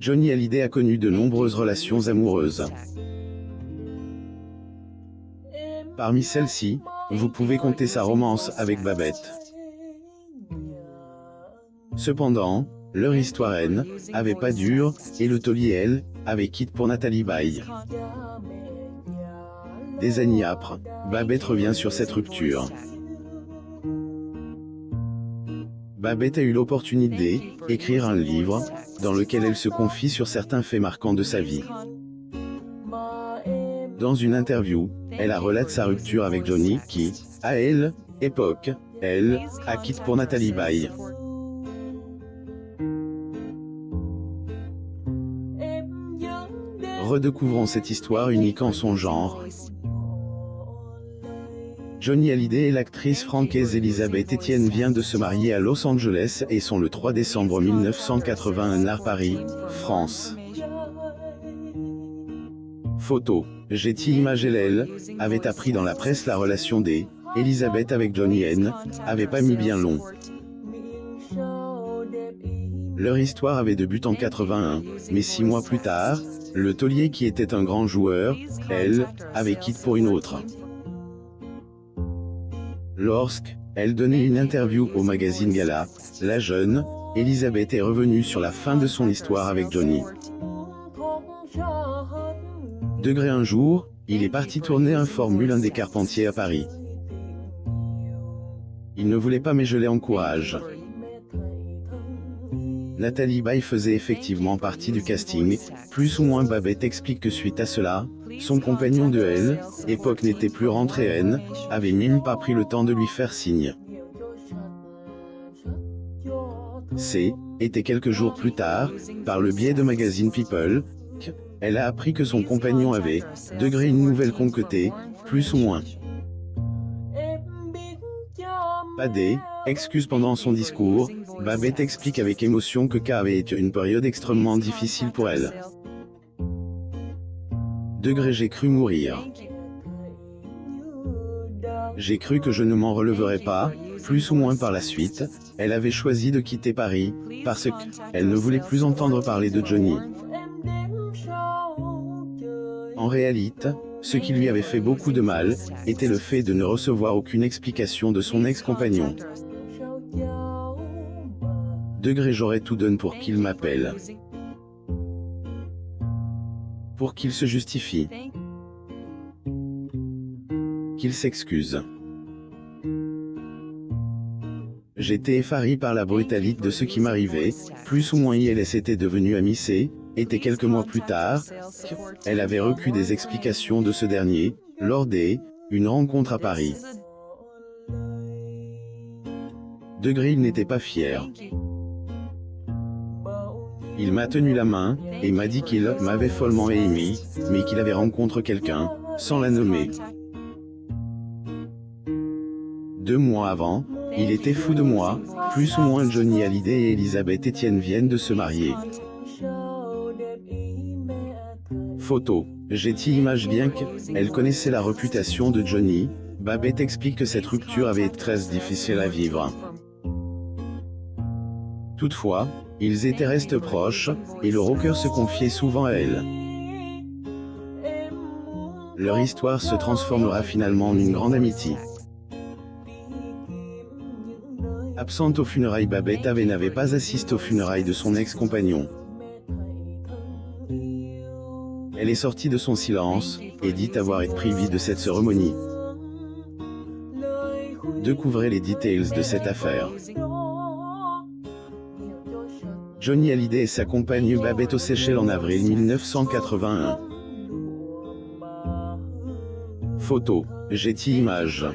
Johnny Hallyday a connu de nombreuses relations amoureuses. Parmi celles-ci, vous pouvez compter sa romance avec Babette. Cependant, leur histoire avait pas dur, et le taulier avait quitté pour Nathalie Baye. Des années après, Babette revient sur cette rupture. Babette a eu l'opportunité d'écrire un livre, dans lequel elle se confie sur certains faits marquants de sa vie. Dans une interview, elle relate sa rupture avec Johnny qui, à l'époque, a quitté pour Nathalie Baye. Redécouvrons cette histoire unique en son genre. Johnny Hallyday et l'actrice française Elisabeth Etienne viennent de se marier à Los Angeles et sont le 3 décembre 1981 à Paris, France. Photo. Getty Images. Elle avait appris dans la presse la relation d'Elisabeth avec Johnny avait pas mis bien long. Leur histoire avait débuté en 81, mais 6 mois plus tard, le taulier qui était un grand joueur, avait quitté pour une autre. Lorsqu'elle donnait une interview au magazine Gala, la jeune Elisabeth est revenue sur la fin de son histoire avec Johnny. Un jour, il est parti tourner un Formule 1 des Carpentiers à Paris. Il ne voulait pas mais je l'encourage. Nathalie Baye faisait effectivement partie du casting, plus ou moins. Babette explique que suite à cela, son compagnon de l'époque n'était plus rentré avait même pas pris le temps de lui faire signe. C'était quelques jours plus tard, par le biais de magazine People, elle a appris que son compagnon avait une nouvelle concoctée, plus ou moins. Pas d'excuses pendant son discours, Babette explique avec émotion que avait été une période extrêmement difficile pour elle. J'ai cru mourir. J'ai cru que je ne m'en releverais pas, plus ou moins par la suite, elle avait choisi de quitter Paris, parce qu'elle ne voulait plus entendre parler de Johnny. En réalité, ce qui lui avait fait beaucoup de mal, était le fait de ne recevoir aucune explication de son ex-compagnon. J'aurais tout donné pour qu'il m'appelle. Pour qu'il se justifie. Qu'il s'excuse. J'étais effaré par la brutalité de ce qui m'arrivait, plus ou moins elle était devenue amie était quelques mois plus tard, elle avait reçu des explications de ce dernier, lors d'une rencontre à Paris. Il n'était pas fier. Il m'a tenu la main, et m'a dit qu'il m'avait follement aimé, mais qu'il avait rencontré quelqu'un, sans la nommer. 2 mois avant, il était fou de moi, plus ou moins. Johnny Hallyday et Elisabeth Etienne viennent de se marier. Photo. Getty Images. Bien qu'elle connaissait la réputation de Johnny, Babette explique que cette rupture avait été très difficile à vivre. Toutefois, ils étaient restés proches, et le rocker se confiait souvent à elle. Leur histoire se transformera finalement en une grande amitié. Absente aux funérailles, Babette n'avait pas assisté aux funérailles de son ex-compagnon. Elle est sortie de son silence, et dit avoir été privée de cette cérémonie. Découvrez les details de cette affaire. Johnny Hallyday et sa compagne Babette aux Seychelles en avril 1981. Photo. Getty Images.